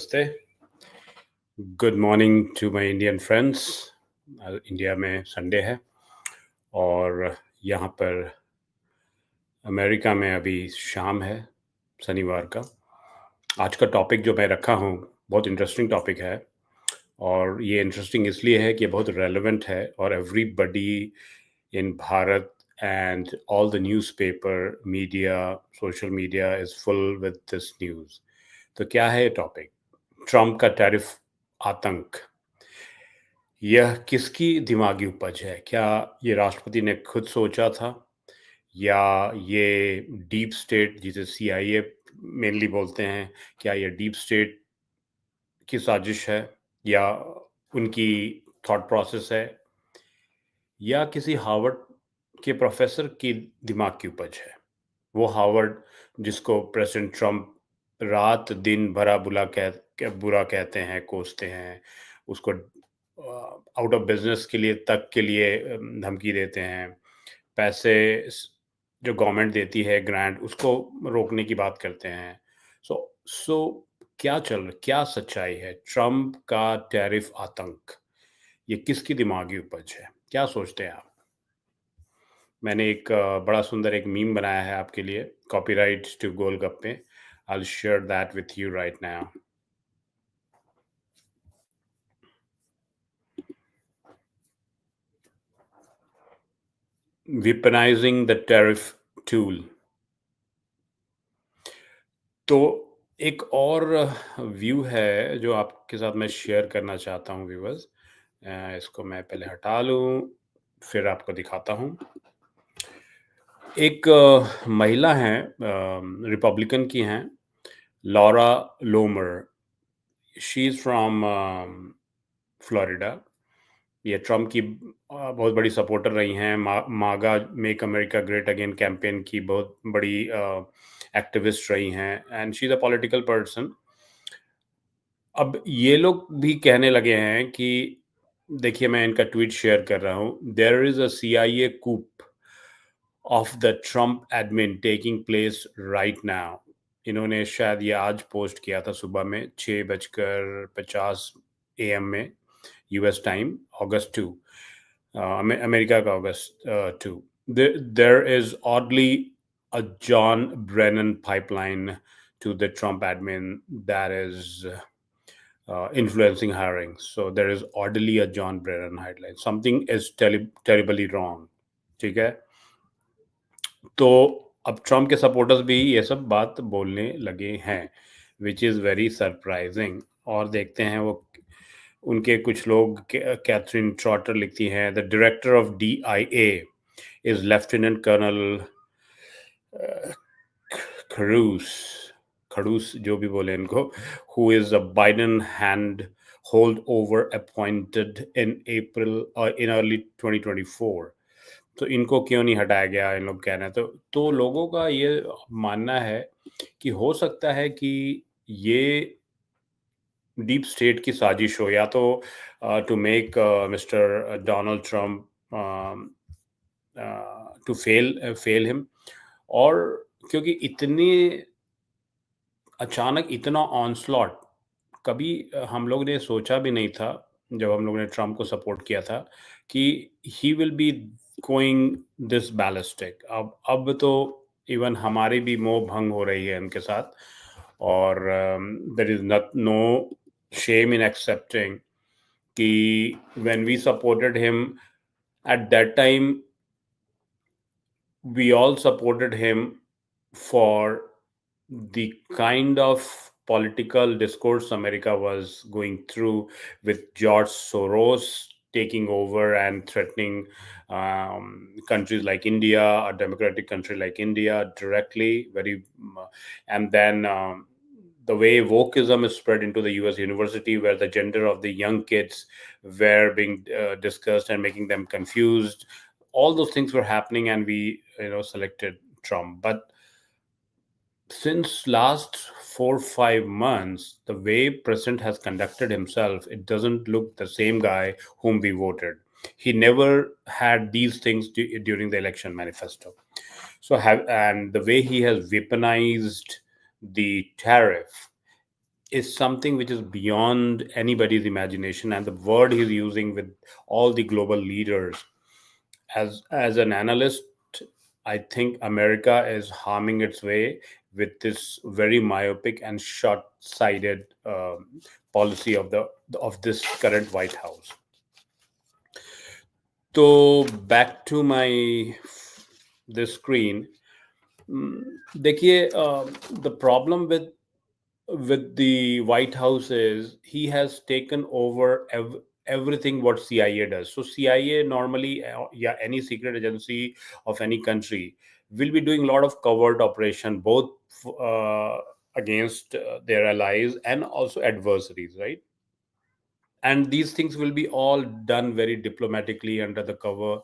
नमस्ते। Good morning to my Indian friends. India में Sunday है और यहाँ पर अमेरिका में अभी शाम है, शनिवार का। आज का टॉपिक जो मैं रखा हूँ बहुत इंटरेस्टिंग टॉपिक है और ये इंटरेस्टिंग इसलिए है कि बहुत रेलेवेंट है और everybody in Bharat and all the newspaper, media, social media is full with this news. तो क्या है ये टॉपिक? ट्रम्प का टैरिफ आतंक। यह किसकी दिमागी उपज है? क्या ये राष्ट्रपति ने खुद सोचा था या ये डीप स्टेट जिसे CIA मेनली बोलते हैं, क्या ये डीप स्टेट की साजिश है या उनकी थॉट प्रोसेस है या किसी हार्वर्ड के प्रोफेसर की दिमाग की उपज है? वो हार्वर्ड जिसको प्रेसिडेंट ट्रम्प रात दिन बुरा कहते हैं, कोसते हैं, उसको आउट ऑफ बिजनेस के लिए धमकी देते हैं, पैसे जो गवर्नमेंट देती है ग्रांट उसको रोकने की बात करते हैं। सो क्या सच्चाई है? ट्रम्प का टैरिफ आतंक ये किसकी दिमागी उपज है? क्या सोचते हैं आप? मैंने एक बड़ा सुंदर एक मीम बनाया है आपके लिए, copyright to golgappe. I'll share that with you right now. Weaponizing the tariff tool. तो एक और व्यू है जो आपके साथ मैं शेयर करना चाहता हूँ व्यूअर्स। इसको मैं पहले हटा लूँ, फिर आपको दिखाता हूँ। एक महिला हैं, रिपब्लिकन की हैं, Laura Loomer. She is from Florida. ये ट्रम्प की बहुत बड़ी सपोर्टर रही हैं। MAGA make America great again campaign की बहुत बड़ी एक्टिविस्ट रही हैं and she is a political person. अब ये लोग भी कहने लगे हैं कि देखिए, मैं इनका ट्वीट शेयर कर रहा हूँ। There is a CIA coup of the Trump admin taking place right now. इन्होंने शायद ये आज पोस्ट किया था सुबह में 6:50 AM में, US टाइम, August 2, अमेरिका का August 2. There is oddly a John Brennan pipeline to the Trump admin that is influencing hiring. So there is oddly a John Brennan headline. Something is terribly wrong. ठीक है? तो अब Trump के supporters भी ये सब बात बोलने लगे हैं, विच इज़ वेरी सरप्राइजिंग। और देखते हैं वो उनके कुछ लोग। कैथरीन ट्रॉटर लिखती हैं, the director of DIA is lieutenant colonel खड़ूस जो भी बोले इनको, who is a Biden hand hold over appointed in early 2024। तो इनको क्यों नहीं हटाया गया, इन लोग कह रहे हैं। तो लोगों का ये मानना है कि हो सकता है कि ये डीप स्टेट की साजिश हो, या तो to make mister Donald Trump to fail him, और क्योंकि इतनी अचानक इतना ऑनस्लॉट कभी हम लोग ने सोचा भी नहीं था जब हम लोग ने ट्रम्प को सपोर्ट किया था कि he will be going this ballistic. अब तो इवन हमारी भी मोह भंग हो रही है उनके साथ, और there is no shame in accepting कि when we supported him at that time we all supported him for the kind of political discourse America was going through, with George Soros taking over and threatening countries like India, a democratic country like India, directly, and then the way wokeism is spread into the US university, where the gender of the young kids were being discussed and making them confused. All those things were happening, and we selected Trump. But since last 4-5 months, the way president has conducted himself, it doesn't look the same guy whom we voted. He never had these things during the election manifesto. And the way he has weaponized the tariff, is something which is beyond anybody's imagination, and the word he's using with all the global leaders. As an analyst, I think America is harming its way with this very myopic and short-sighted policy of this current White House. So back to my this screen. Mm, देखिए, the problem with the White House is he has taken over everything what CIA does. So CIA normally, yeah, any secret agency of any country will be doing a lot of covert operation, both uh, against their allies and also adversaries, right? And these things will be all done very diplomatically under the cover.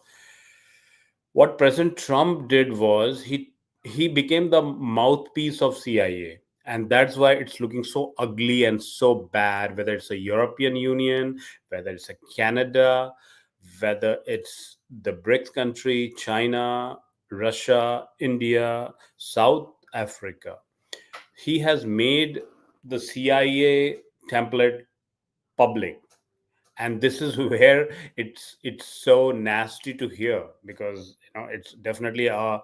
What President Trump did was he became the mouthpiece of CIA, and that's why it's looking so ugly and so bad. Whether it's a European Union, whether it's a Canada, whether it's the BRICS country, China, Russia, India, South Africa, he has made the CIA template public, and this is where it's so nasty to hear, because it's definitely a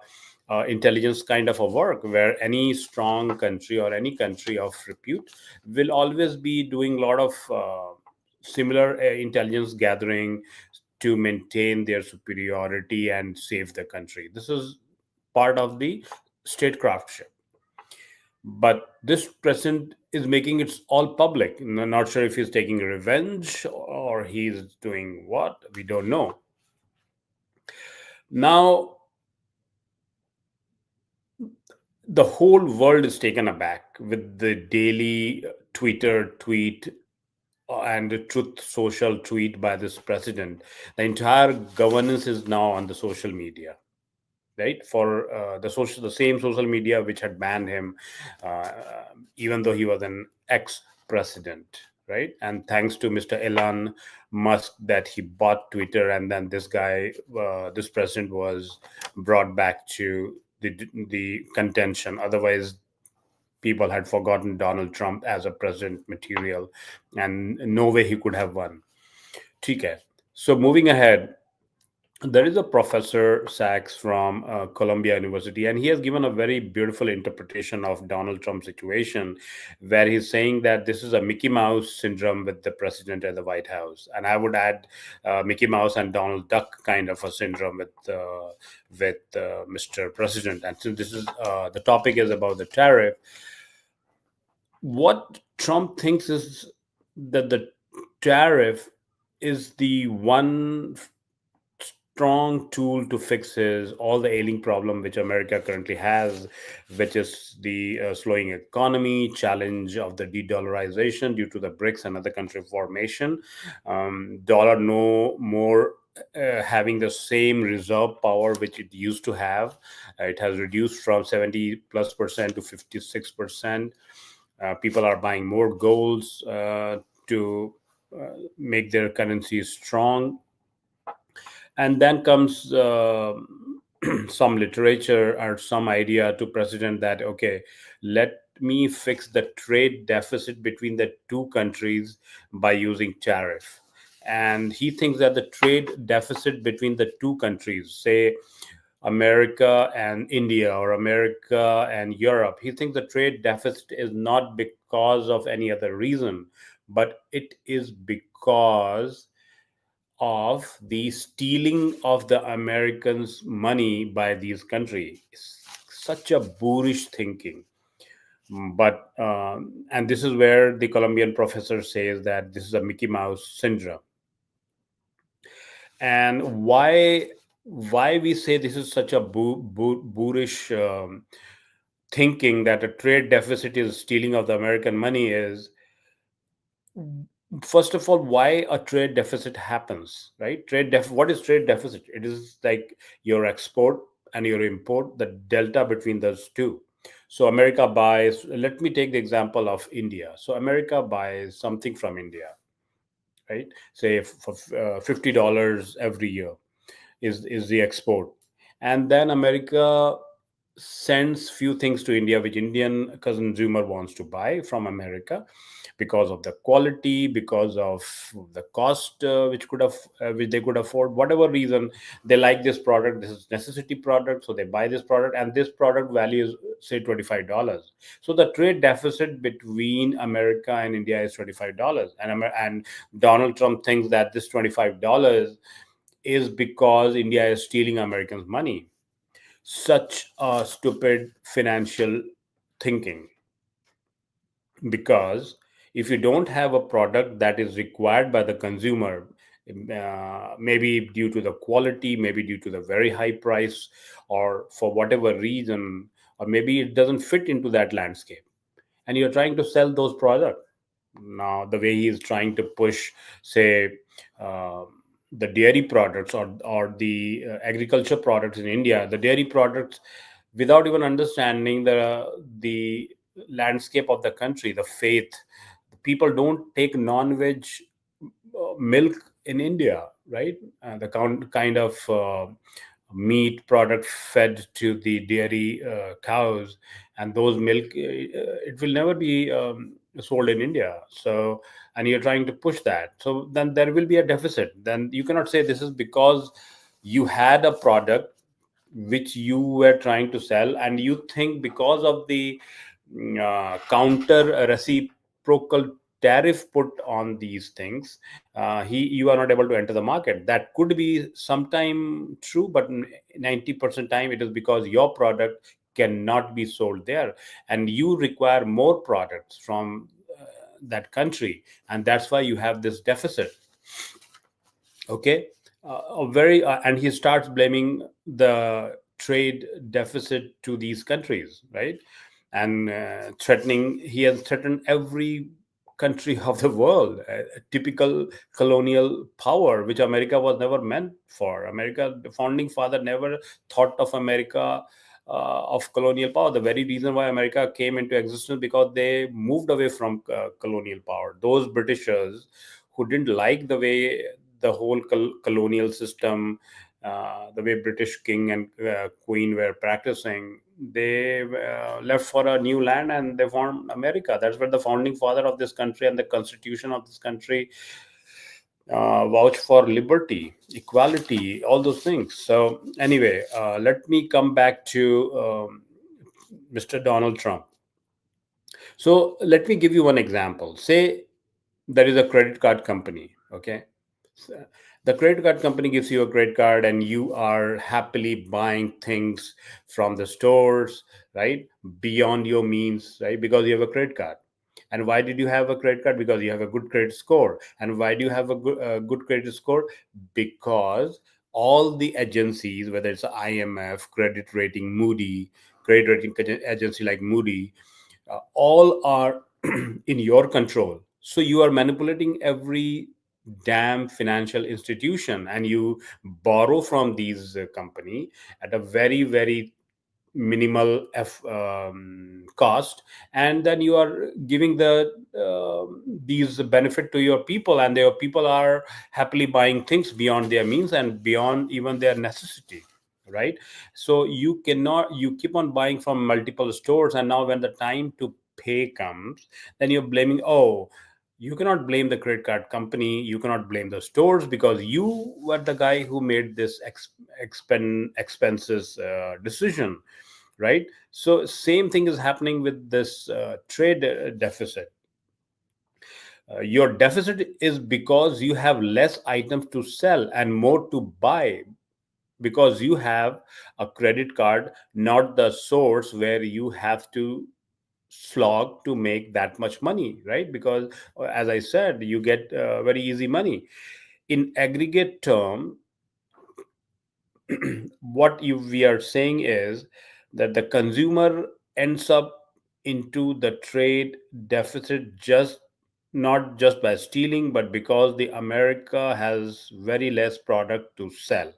intelligence kind of a work where any strong country or any country of repute will always be doing a lot of similar intelligence gathering to maintain their superiority and save the country. This is part of the statecraftship. But this president is making it all public. Not sure if he's taking revenge or he's doing what, we don't know. Now the whole world is taken aback with the daily Twitter tweet and the Truth Social tweet by this president. The entire governance is now on the social media, right? For the same social media which had banned him, uh, even though he was an ex-president, right? And thanks to Mr. Elon Musk that he bought Twitter, and then this guy, this president, was brought back to the contention. Otherwise, people had forgotten Donald Trump as a president material, and no way he could have won. ठीक है. So moving ahead, there is a professor Sachs from Columbia University, and he has given a very beautiful interpretation of Donald Trump's situation, where he's saying that this is a Mickey Mouse syndrome with the president and the White House, and I would add Mickey Mouse and Donald Duck kind of a syndrome with Mr. President. And since this is the topic is about the tariff, what Trump thinks is that the tariff is the one strong tool to fix all the ailing problem which America currently has, which is the slowing economy, challenge of the de-dollarization due to the BRICS and other country formation, dollar no more having the same reserve power which it used to have. It has reduced from 70+% to 56%. People are buying more golds to make their currency strong. And then comes some literature or some idea to president that, okay, let me fix the trade deficit between the two countries by using tariff. And he thinks that the trade deficit between the two countries, say America and India or America and Europe, he thinks the trade deficit is not because of any other reason, but it is because of the stealing of the Americans' money by these countries. Such a boorish thinking. But and this is where the Colombian professor says that this is a Mickey Mouse syndrome. And why we say this is such a boorish thinking that a trade deficit is stealing of the American money is, first of all, why a trade deficit happens, right? What is trade deficit? It is like your export and your import, the delta between those two. So America buys, let me take the example of India. So America buys something from India, right? Say for $50 every year is the export. And then America sends few things to India which Indian consumer wants to buy from America because of the quality, because of the cost, which they could afford, whatever reason they like this product. This is necessity product, so they buy this product, and this product value is say $25. So the trade deficit between America and India is $25, and Donald Trump thinks that this $25 is because India is stealing Americans' money. Such a stupid financial thinking, because if you don't have a product that is required by the consumer, maybe due to the quality, maybe due to the very high price, or for whatever reason, or maybe it doesn't fit into that landscape, and you're trying to sell those products. Now the way he is trying to push, say, uh, the dairy products, or the agriculture products in India, the dairy products, without even understanding the landscape of the country, the faith. People don't take non-veg milk in India, right? The kind of meat product fed to the dairy cows, and those milk, it will never be sold in India. So, and you're trying to push that. So then there will be a deficit. Then you cannot say this is because you had a product which you were trying to sell, and you think because of the counter reciprocal tariff put on these things, you are not able to enter the market. That could be sometime true, but 90% time it is because your product cannot be sold there, and you require more products from that country, and that's why you have this deficit. Okay. A very And he starts blaming the trade deficit to these countries, right? And threatening he has threatened every country of the world, a typical colonial power which America was never meant for. America, the founding father, never thought of America of colonial power. The very reason why America came into existence, because they moved away from colonial power. Those Britishers who didn't like the way the whole colonial system, the way British king and queen were practicing, they left for a new land and they formed America. That's where the founding father of this country and the constitution of this country vouch for liberty, equality, all those things. So anyway, let me come back to Mr. Donald Trump. So let me give you one example. Say there is a credit card company, okay? So the credit card company gives you a credit card, and you are happily buying things from the stores, right? Beyond your means, right? Because you have a credit card. And why did you have a credit card? Because you have a good credit score. And why do you have a good credit score? Because all the agencies, whether it's IMF, credit rating, Moody, credit rating agency like Moody, all are in your control. So you are manipulating every damn financial institution, and you borrow from these company at a very, very minimal cost, and then you are giving these benefit to your people, and your people are happily buying things beyond their means and beyond even their necessity, right? So you keep on buying from multiple stores, and now when the time to pay comes, then you're blaming, oh, you cannot blame the credit card company, you cannot blame the stores, because you were the guy who made this expenses decision, right? So same thing is happening with this trade deficit. Your deficit is because you have less items to sell and more to buy, because you have a credit card, not the source where you have to slog to make that much money, right? Because as I said, you get very easy money. In aggregate term, we are saying is that the consumer ends up into the trade deficit, just not just by stealing, but because the America has very less product to sell.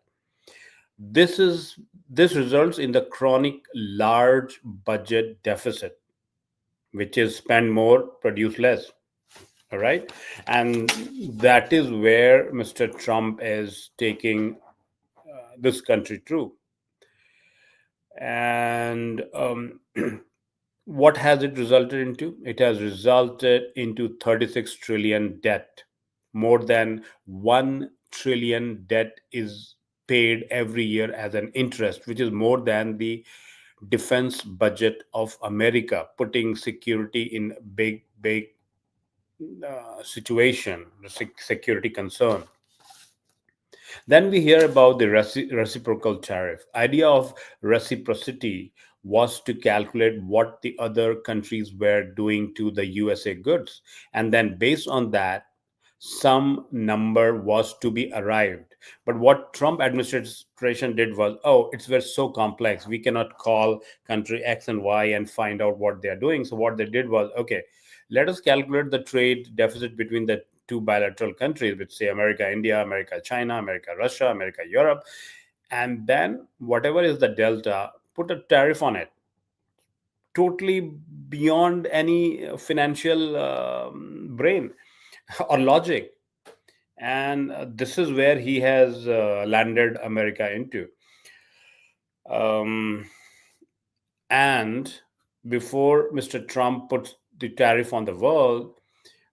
This results in the chronic large budget deficit, which is spend more, produce less. All right. And that is where Mr. Trump is taking this country through. And what has it resulted into? It has resulted into 36 trillion debt. More than 1 trillion debt is paid every year as an interest, which is more than the defense budget of America, putting security in big situation, security concern. Then we hear about the reciprocal tariff. Idea of reciprocity was to calculate what the other countries were doing to the USA goods, and then based on that, some number was to be arrived. But what Trump administration did was, oh, it's very so complex. We cannot call country X and Y and find out what they are doing. So what they did was, okay, let us calculate the trade deficit between the two bilateral countries, which say America, India, America, China, America, Russia, America, Europe. And then whatever is the delta, put a tariff on it, totally beyond any financial brain or logic. And this is where he has landed America into. Um, and before Mr. Trump puts the tariff on the world,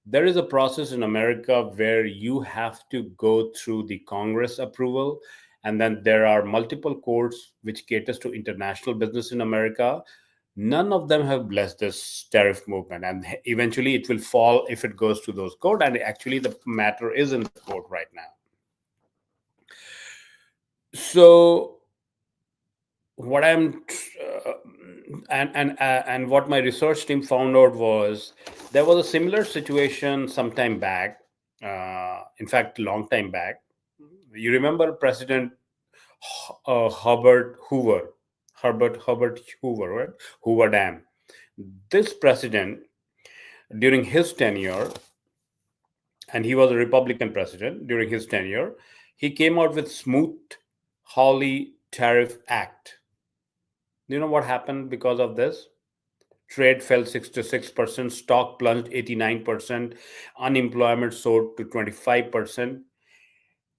there is a process in America where you have to go through the Congress approval, and then there are multiple courts which caters to international business in America. None of them have blessed this tariff movement, and eventually it will fall if it goes to those court. And actually, the matter is in the court right now. So what I'm and what my research team found out was there was a similar situation sometime back, in fact long time back. You remember President Herbert Hoover, right? Hoover Dam. This president, during his tenure, and he was a Republican president during his tenure, he came out with Smoot-Hawley Tariff Act. Do you know what happened because of this? Trade fell 66%, stock plunged 89%, unemployment soared to 25%.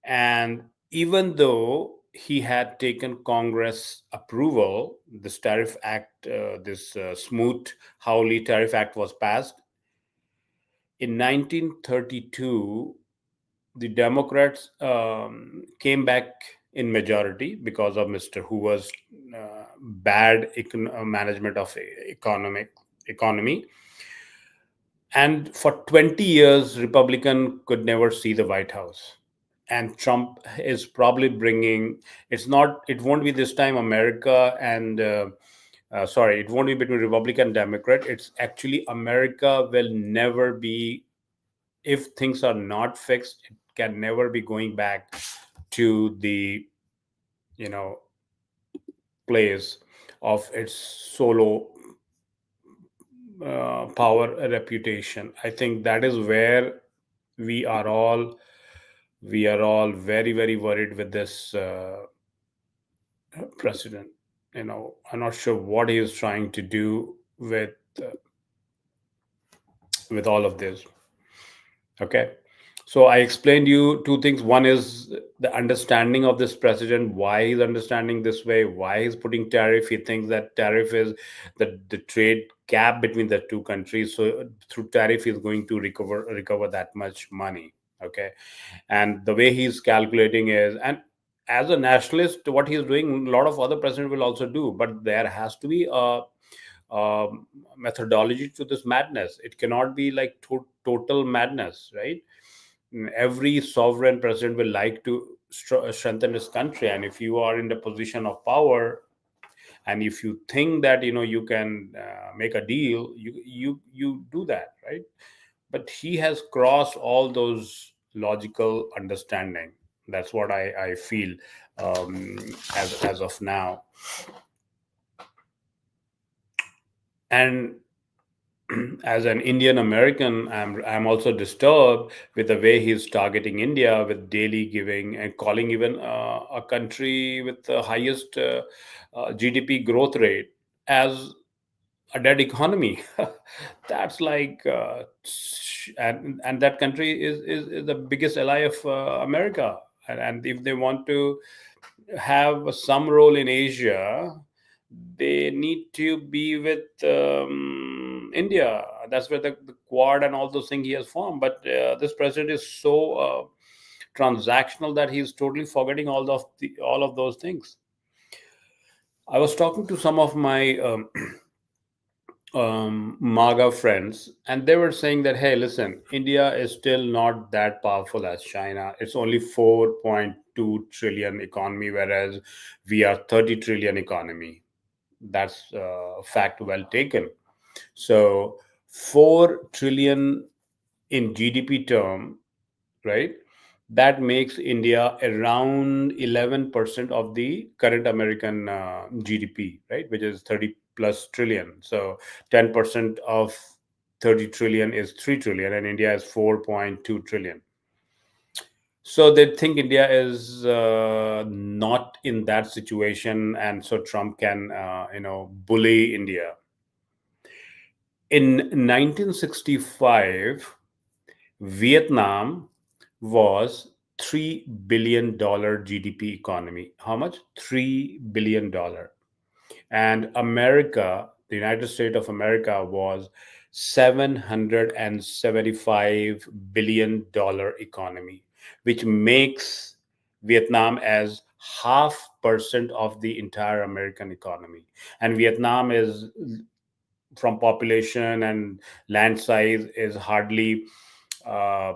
And even though he had taken Congress approval, this Tariff Act, this Smoot-Hawley Tariff Act was passed. In 1932, the Democrats came back in majority because of Mr. Hoover's bad management of economy. And for 20 years, Republican could never see the White House. And Trump is probably bringing, it won't be this time America and, sorry, it won't be between Republican and Democrat. It's actually America will never be, if things are not fixed, it can never be going back to the, place of its solo power reputation. I think that is where we are all very very worried with this president. I'm not sure what he is trying to do uh, with all of this. Okay, so I explained you two things. One is the understanding of this president, why he's understanding this way, why he's putting tariff. He thinks that tariff is the trade gap between the two countries, so through tariff he's going to recover that much money. Okay, and the way he's calculating is, and as a nationalist, what he's doing, a lot of other presidents will also do, but there has to be a methodology to this madness. It cannot be like total madness, right? Every sovereign president will like to strengthen his country, and if you are in the position of power, and if you think that you can make a deal, you do that, right? But he has crossed all those logical understanding. That's what I feel, as of now. And as an Indian American, I'm also disturbed with the way he's targeting India with daily giving and calling even a country with the highest GDP growth rate as a dead economy. That's like, and that country is the biggest ally of America. And if they want to have some role in Asia, they need to be with India. That's where the Quad and all those things he has formed. But this president is so transactional that he's totally forgetting all of those things. I was talking to some of my MAGA friends, and they were saying that, hey, listen, India is still not that powerful as China. It's only 4.2 trillion economy, whereas we are 30 trillion economy. That's fact well taken. So 4 trillion in GDP term, right? That makes India around 11% of the current American GDP, right? Which is 30 plus trillion. So 10% of 30 trillion is 3 trillion, and India is 4.2 trillion. So they think India is not in that situation, and so Trump can, bully India. In 1965, Vietnam was $3 billion GDP economy. How much? $3 billion. And America, the United States of America, was $775 billion economy, which makes Vietnam as 0.5% of the entire American economy. And Vietnam is, from population and land size, is hardly, uh,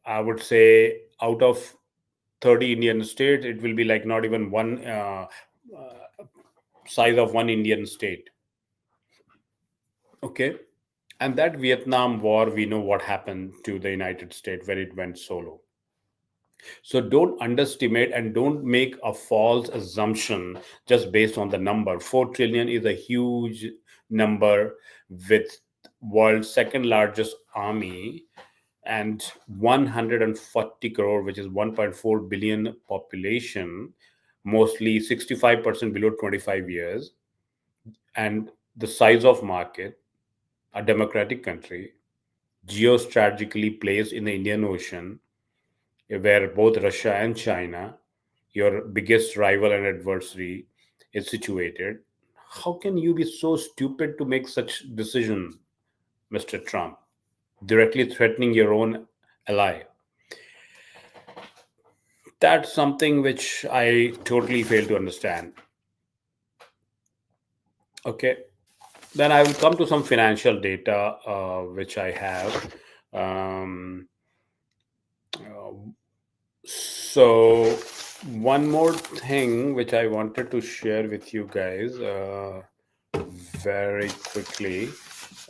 I would say, out of 30 Indian states, it will be like not even one size of one Indian state. Okay. And that Vietnam War, we know what happened to the United States when it went solo. So don't underestimate and don't make a false assumption just based on the number. 4 trillion is a huge number with world's second largest army and 140 crore, which is 1.4 billion population, mostly 65% below 25 years, and the size of market, a democratic country, geostrategically placed in the Indian Ocean, where both Russia and China, your biggest rival and adversary, is situated. How can you be so stupid to make such decision, Mr. Trump, directly threatening your own ally? That's something which I totally fail to understand. Okay, then I will come to some financial data which I have. Um, uh, so, one more thing which I wanted to share with you guys very quickly,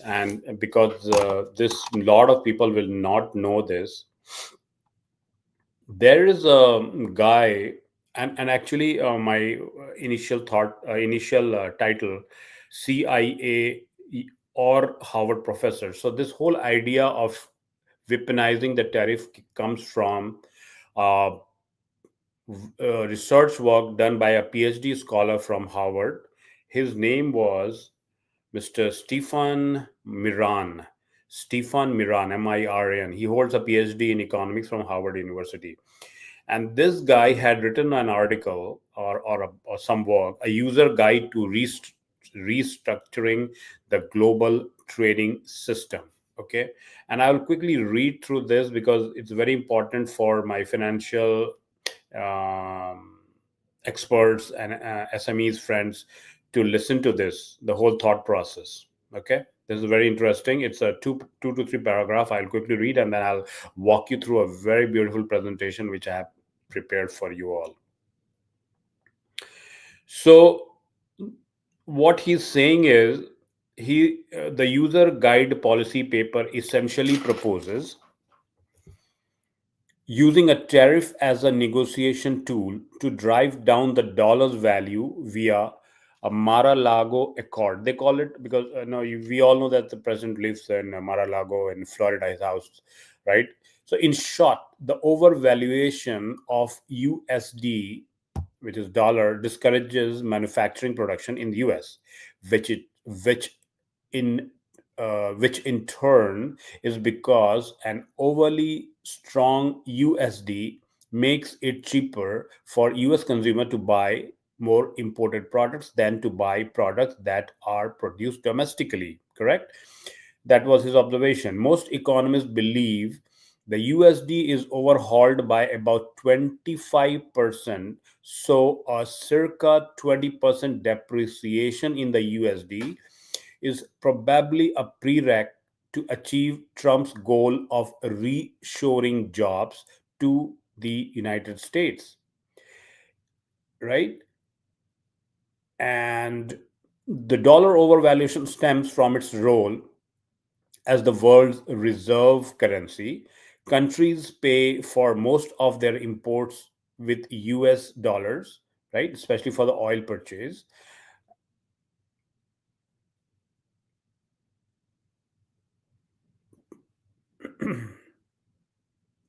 and because this lot of people will not know this, there is a guy, and actually my initial title, CIA or Harvard professor. So this whole idea of weaponizing the tariff comes from uh, research work done by a PhD scholar from Harvard. His name was Mr. Stefan Miran. Stefan Miran, Miran. He holds a PhD in economics from Harvard University. And this guy had written an article or some work, a user guide to restructuring the global trading system. Okay. And I will quickly read through this because it's very important for my financial um, experts and SMEs friends to listen to this, the whole thought process. Okay. This is very interesting. It's a two to three paragraph. I'll quickly read and then I'll walk you through a very beautiful presentation which I have prepared for you all. So what he's saying is the user guide policy paper essentially proposes using a tariff as a negotiation tool to drive down the dollar's value via a Mar-a-Lago Accord. They call it because no, we all know that the president lives in Mar-a-Lago in Florida, his house, right? So, in short, the overvaluation of USD, which is dollar, discourages manufacturing production in the US, which it in which in turn is because an overly strong USD makes it cheaper for US consumer to buy more imported products than to buy products that are produced domestically. Correct? That was his observation. Most economists believe the USD is overhauled by about 25%. So, a circa 20% depreciation in the USD is probably a prereq to achieve Trump's goal of reshoring jobs to the United States, right? And the dollar overvaluation stems from its role as the world's reserve currency. Countries pay for most of their imports with US dollars, right? Especially for the oil purchase.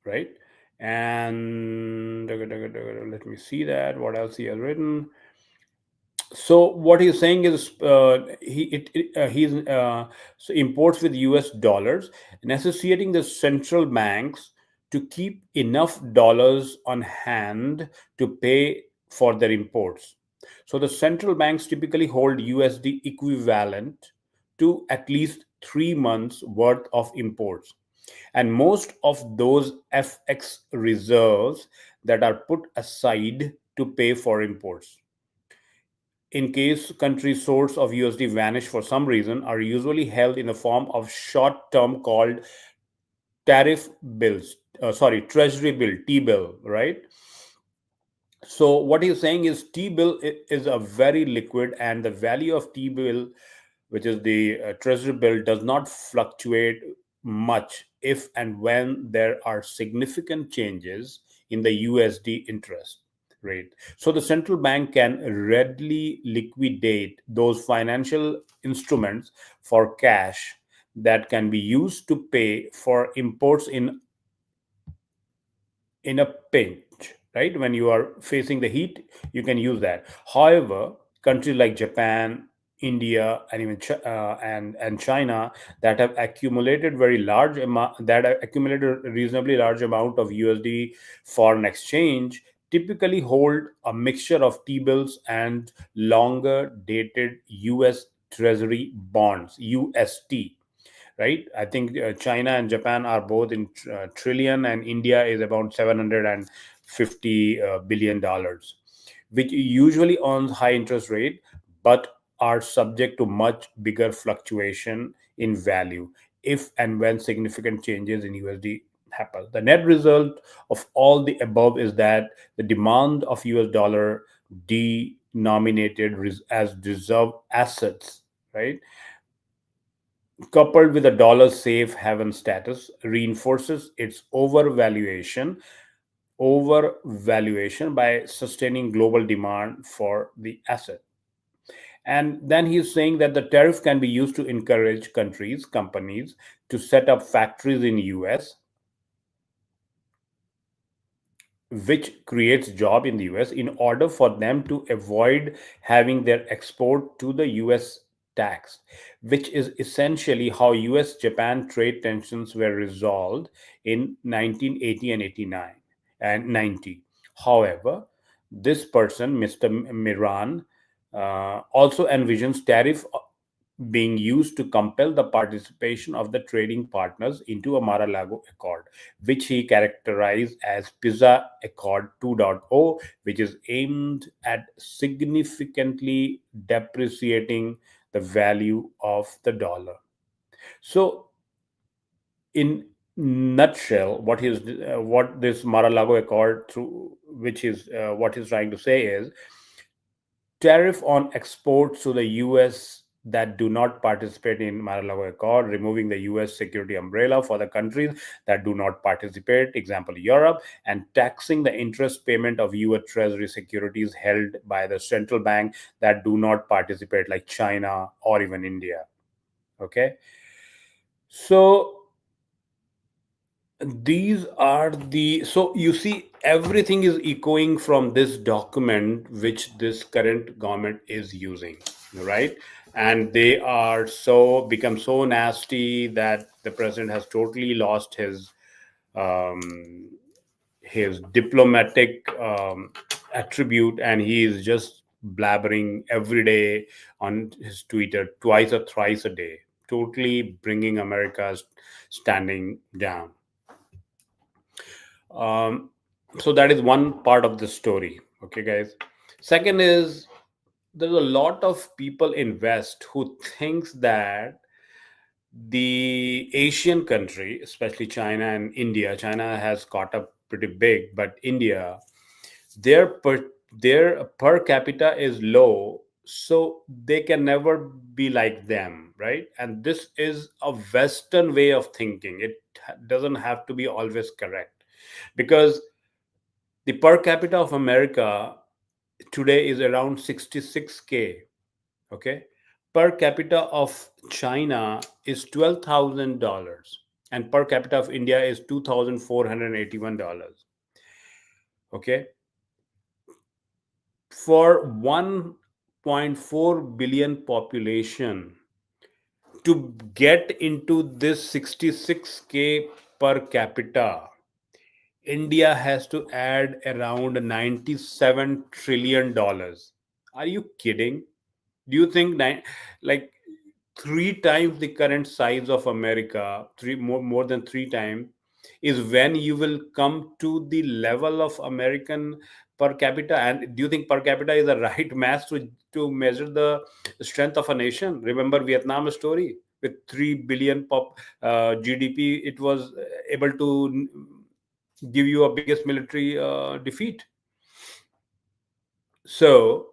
Right? And let me see that. What else he has written? So what he's saying is he's so imports with US dollars, necessitating the central banks to keep enough dollars on hand to pay for their imports. So the central banks typically hold USD equivalent to at least 3 months worth of imports, and most of those FX reserves that are put aside to pay for imports in case country's source of USD vanish for some reason are usually held in the form of short term called tariff bills, treasury bill, T bill, right? So what he's saying is T bill is a very liquid, and the value of T bill, which is the treasury bill, does not fluctuate much if and when there are significant changes in the USD interest rate. So the central bank can readily liquidate those financial instruments for cash that can be used to pay for imports in a pinch, right? When you are facing the heat, you can use that. However, countries like Japan, India, and even and China that have accumulated very large amount that have accumulated a reasonably large amount of USD foreign exchange typically hold a mixture of T-bills and longer dated US Treasury bonds, UST, right? I think China and Japan are both in trillion, and India is about 750 billion dollars, which usually earns high interest rate, but are subject to much bigger fluctuation in value if and when significant changes in USD happen. The net result of all the above is that the demand of US dollar denominated as reserve assets, right, coupled with a dollar safe haven status, reinforces its overvaluation by sustaining global demand for the asset. And then he's saying that the tariff can be used to encourage countries, companies to set up factories in US, which creates job in the US in order for them to avoid having their export to the US taxed, which is essentially how US Japan trade tensions were resolved in 1980 and 89 and 90. However, this person, Mr. Miran, also envisions tariff being used to compel the participation of the trading partners into a Mar-a-Lago Accord, which he characterized as Pizza Accord 2.0, which is aimed at significantly depreciating the value of the dollar. So, in nutshell, what this Mar-a-Lago Accord, through which is what he's trying to say is tariff on exports to the US that do not participate in Mar-a-Lago Accord, removing the US security umbrella for the countries that do not participate, example Europe, and taxing the interest payment of US Treasury securities held by the central bank that do not participate, like China or even India. Okay, so these are the so you see everything is echoing from this document which this current government is using, right? And they are so become so nasty that the president has totally lost his diplomatic attribute, and he is just blabbering every day on his Twitter twice or thrice a day, totally bringing America's standing down. Um, so that is one part of the story. Okay, guys. Second is there's a lot of people in West who thinks that the Asian country, especially China and India, China has caught up pretty big, but India, their per capita is low, so they can never be like them, right? And this is a Western way of thinking. It doesn't have to be always correct, because the per capita of America today is around 66K. Okay, per capita of China is $12,000, and per capita of India is $2,481. Okay, for 1.4 billion population to get into this 66K per capita, India has to add around $97 trillion. Are you kidding? Do you think like three times the current size of America, more than three times, is when you will come to the level of American per capita? And do you think per capita is the right mass to measure the strength of a nation? Remember Vietnam story with 3 billion GDP, it was able to give you a biggest military defeat. So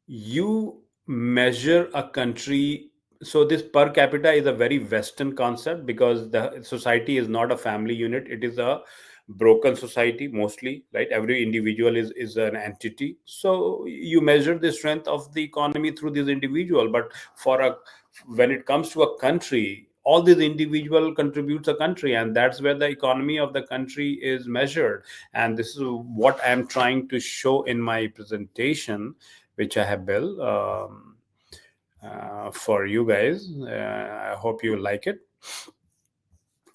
you measure a country, so this per capita is a very Western concept, because the society is not a family unit, it is a broken society mostly, right? Every individual is an entity, so you measure the strength of the economy through this individual. But for a when it comes to a country, all these individual contributes a country, and that's where the economy of the country is measured. And this is what I'm trying to show in my presentation, which I have built for you guys. I hope you like it.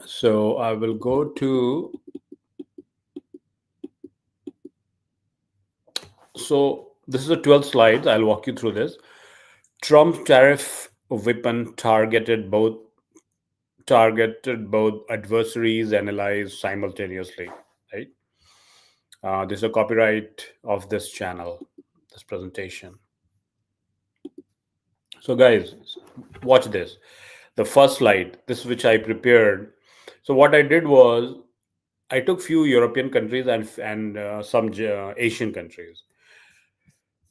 So I will go to. So this is the 12th slide. I'll walk you through this. Trump's tariff weapon targeted both adversaries and allies simultaneously. Right. This is a copyright of this channel, this presentation. So guys, watch this. The first slide, this which I prepared. So what I did was I took few European countries and some Asian countries,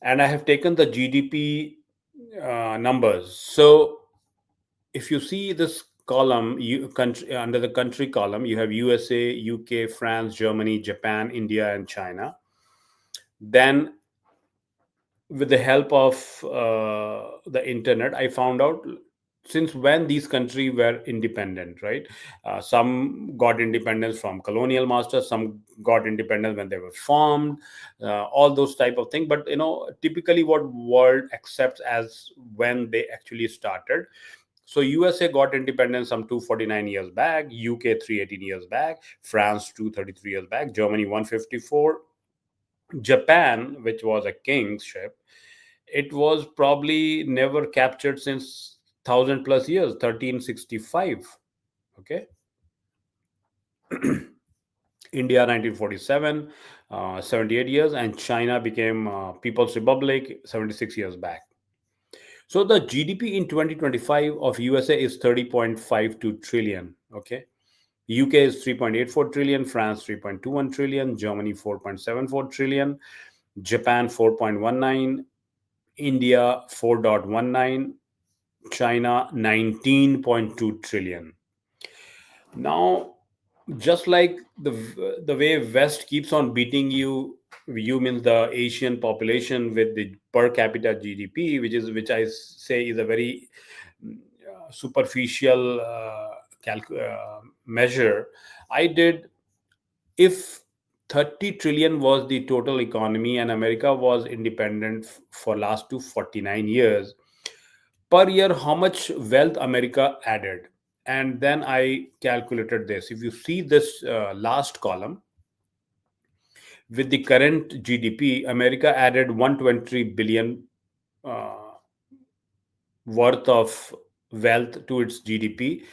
and I have taken the GDP numbers. So if you see this column, under the country column, you have USA, UK, France, Germany, Japan, India, and China. Then, with the help of the internet, I found out since when these countries were independent, right? Some got independence from colonial masters, some got independence when they were formed, all those type of things. But typically what world accepts as when they actually started. So USA got independence some 249 years back, UK 318 years back, France 233 years back, Germany 154, Japan, which was a kingship, it was probably never captured since 1000 plus years, 1365. Okay. India 1947, 78 years, and China became People's Republic 76 years back. So the GDP in 2025 of USA is 30.52 trillion. Okay. UK is 3.84 trillion, France 3.21 trillion, Germany 4.74 trillion, Japan 4.19, India 4.19, China 19.2 trillion. Now, just like the way West keeps on beating you means the Asian population with the per capita GDP, which I say is a very superficial measure. I did, if 30 trillion was the total economy and America was independent for last 249 years, per year how much wealth America added. And then I calculated this. If you see this last column, With the current GDP, America added 123 billion worth of wealth to its GDP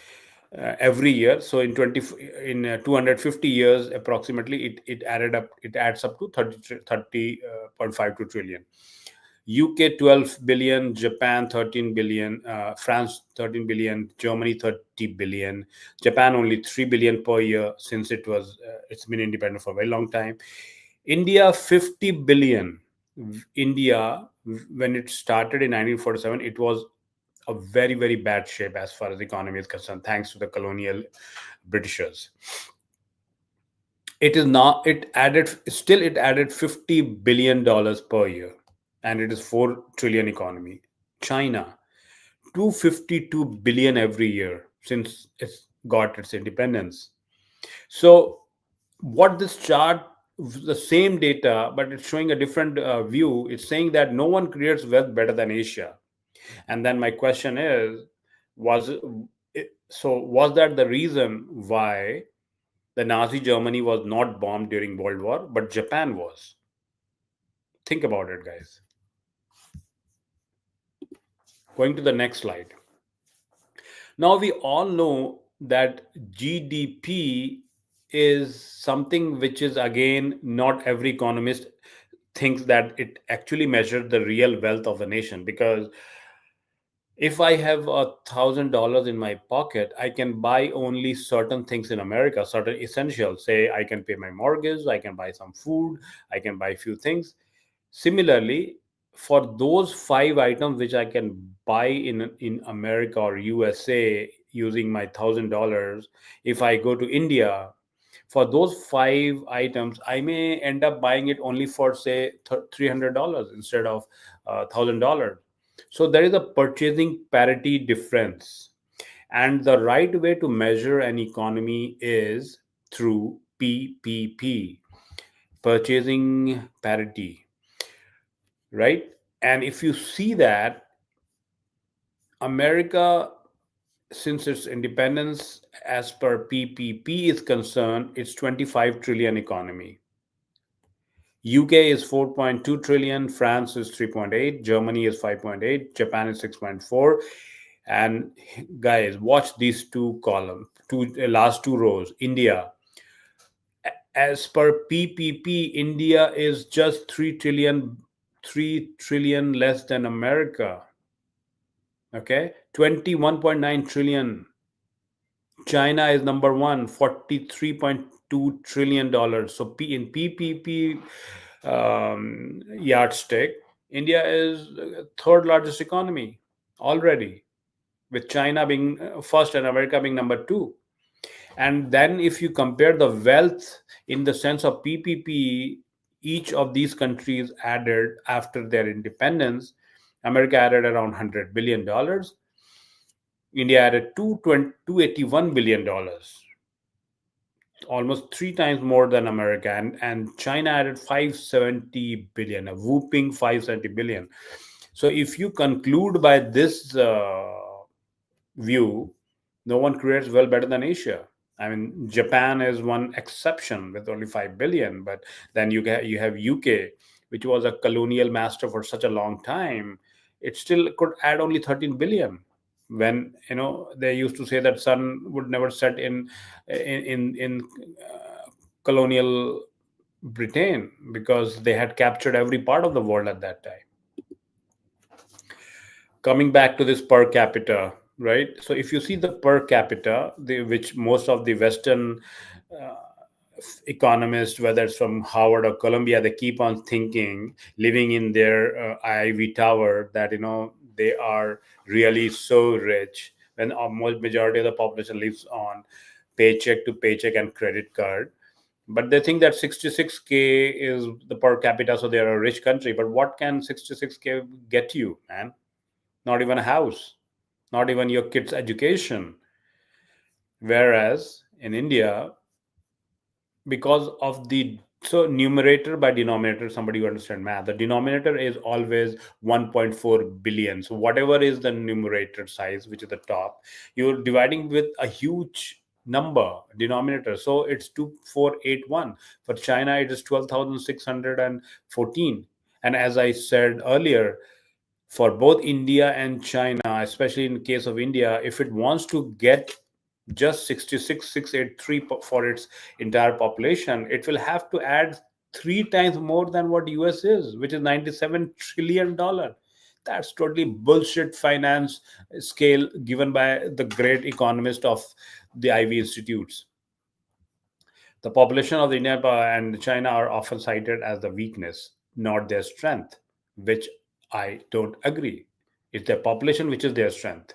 every year. So in 250 years approximately, it adds up to 30.52 trillion. UK 12 billion, Japan 13 billion, France 13 billion, Germany 30 billion, Japan only 3 billion per year since it's been independent for a very long time. India 50 billion. India, when it started in 1947, it was a very, very bad shape as far as the economy is concerned, thanks to the colonial Britishers. It added $50 billion per year, and it is 4 trillion economy. China 252 billion every year since it's got its independence. So what this chart, the same data but it's showing a different view, it's saying that no one creates wealth better than Asia. And then my question is, was was that the reason why the Nazi Germany was not bombed during World War, but Japan was? Think about it, guys. Going to the next slide. Now we all know that GDP is something which is, again, not every economist thinks that it actually measures the real wealth of a nation, because if I have $1,000 in my pocket, I can buy only certain things in America, certain essentials. Say I can pay my mortgage, I can buy some food, I can buy a few things. Similarly, for those 5 items which I can buy in America or USA using my $1,000, if I go to India, for those 5 items, I may end up buying it only for, say, $300 instead of $1,000. So there is a purchasing parity difference. And the right way to measure an economy is through PPP, purchasing parity, right? And if you see that, America, since its independence, as per PPP is concerned, it's 25 trillion economy. UK is 4.2 trillion, France is 3.8, Germany is 5.8, Japan is 6.4. And guys, watch these two columns, last two rows. India, as per PPP, India is just 3 trillion less than America. Okay, 21.9 trillion. China is number one, $43.2 trillion. So in PPP yardstick, India is third largest economy already, with China being first and America being number two. And then if you compare the wealth in the sense of PPP, each of these countries added after their independence. America added around $100 billion. India added $281 billion, almost 3 times more than America. And China added 570 billion, a whooping 570 billion. So if you conclude by this view, no one creates well better than Asia. I mean, Japan is one exception with only 5 billion, but then you have UK, which was a colonial master for such a long time. It still could add only 13 billion. When they used to say that sun would never set in colonial Britain, because they had captured every part of the world at that time. Coming back to this per capita, right? So if you see the per capita, which most of the Western uh, economists, whether it's from Harvard or Columbia, they keep on thinking, living in their ivory tower, that they are really so rich, when almost majority of the population lives on paycheck to paycheck and credit card. But they think that 66K is the per capita, so they're a rich country. But what can 66K get you, man? Not even a house, not even your kids' education. Whereas in India, because of the numerator by denominator, somebody who understand math, the denominator is always 1.4 billion. So whatever is the numerator size, which is the top, you're dividing with a huge number denominator. So it's 2481. For China, it is 12,614. And as I said earlier, for both India and China, especially in case of India, if it wants to get just 66,683 for its entire population, it will have to add three times more than what US is, which is $97 trillion. That's totally bullshit finance scale given by the great economist of the Ivy Institutes. The population of India and China are often cited as the weakness, not their strength, which I don't agree. It's their population which is their strength.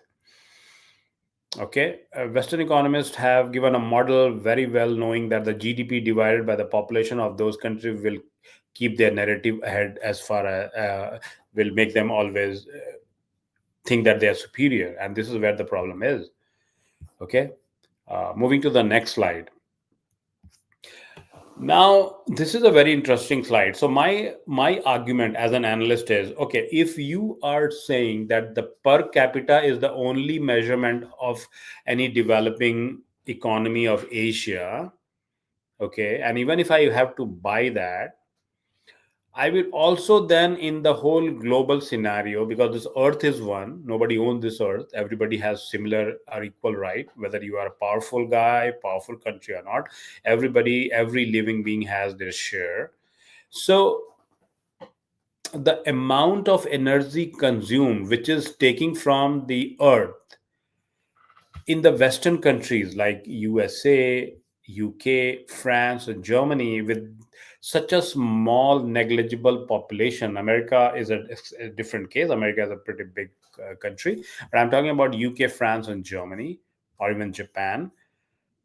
Okay, Western economists have given a model very well, knowing that the GDP divided by the population of those countries will keep their narrative ahead, as far as will make them always think that they are superior, and this is where the problem is. Okay, moving to the next slide. Now, this is a very interesting slide. So my argument as an analyst is, okay, if you are saying that the per capita is the only measurement of any developing economy of Asia, okay, and even if I have to buy that, I will also then, in the whole global scenario, because this earth is one, nobody owns this earth, everybody has similar or equal right, whether you are a powerful guy, powerful country or not, everybody, every living being has their share. So the amount of energy consumed, which is taking from the earth in the Western countries like USA, UK, France, and Germany, with such a small, negligible population. America is a different case. America is a pretty big country. But I'm talking about UK, France, and Germany, or even Japan.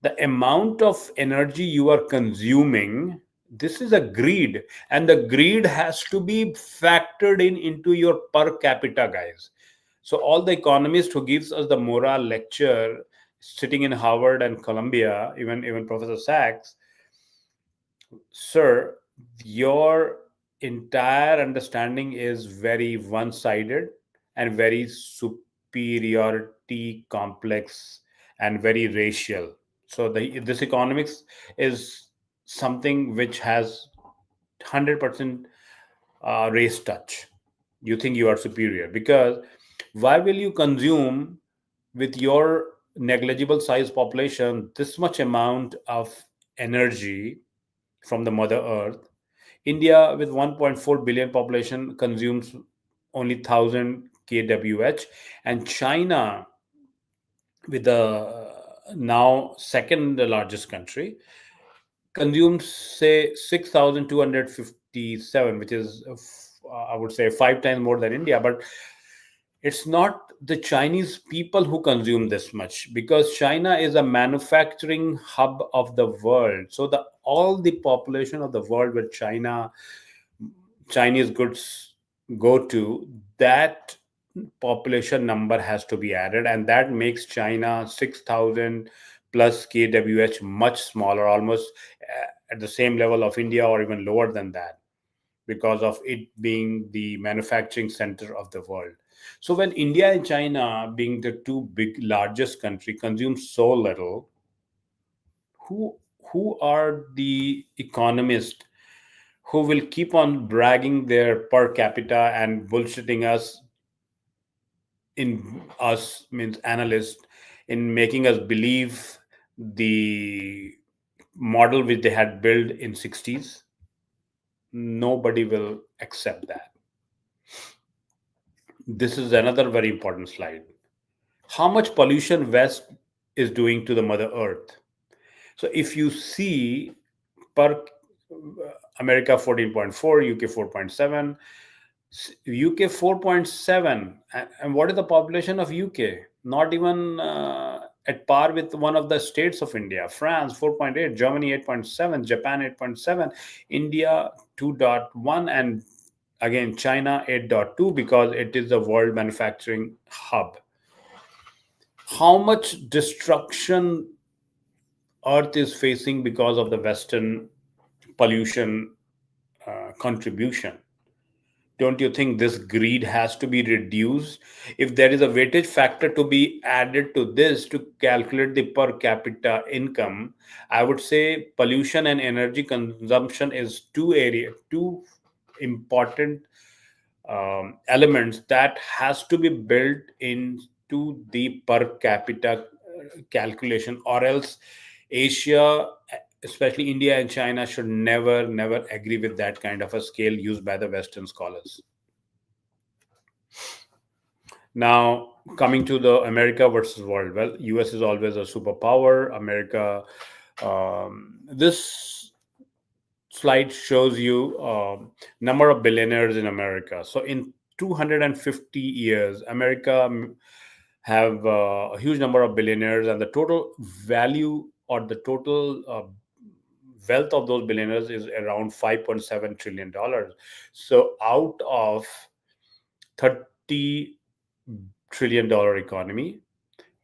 The amount of energy you are consuming, this is a greed. And the greed has to be factored in into your per capita, guys. So all the economists who gives us the moral lecture, sitting in Harvard and Columbia, even Professor Sachs, sir, your entire understanding is very one-sided and very superiority complex and very racial. So this economics is something which has 100% race touch. You think you are superior because why will you consume with your negligible size population this much amount of energy from the mother earth? India with 1.4 billion population consumes only 1000 kWh, and China with the now second largest country consumes say 6257, which is I would say 5 times more than India. But it's not the Chinese people who consume this much, because China is a manufacturing hub of the world. So the all the population of the world where Chinese goods go to, that population number has to be added, and that makes China 6000 plus kWh much smaller, almost at the same level of India or even lower than that, because of it being the manufacturing center of the world. So when India and China, being the two big largest country, consume so little, who who are the economists who will keep on bragging their per capita and bullshitting us, in us means analysts, in making us believe the model which they had built in 60s? Nobody will accept that. This is another very important slide. How much pollution West is doing to the mother earth? So if you see per America 14.4, UK 4.7, UK 4.7, and what is the population of UK? Not even at par with one of the states of India. France 4.8, Germany 8.7, Japan 8.7, India 2.1, and again China 8.2, because it is the world manufacturing hub. How much destruction Earth is facing because of the Western pollution contribution? don't you think this greed has to be reduced? If there is a weightage factor to be added to this to calculate the per capita income, I would say pollution and energy consumption is two important elements that has to be built into the per capita calculation, or else Asia, especially India and China, should never agree with that kind of a scale used by the Western scholars. Now, coming to the America versus world, well, US is always a superpower. America, this slide shows you number of billionaires in America. So in 250 years, America have a huge number of billionaires, and the total value or the total wealth of those billionaires is around $5.7 trillion. So out of $30 trillion economy,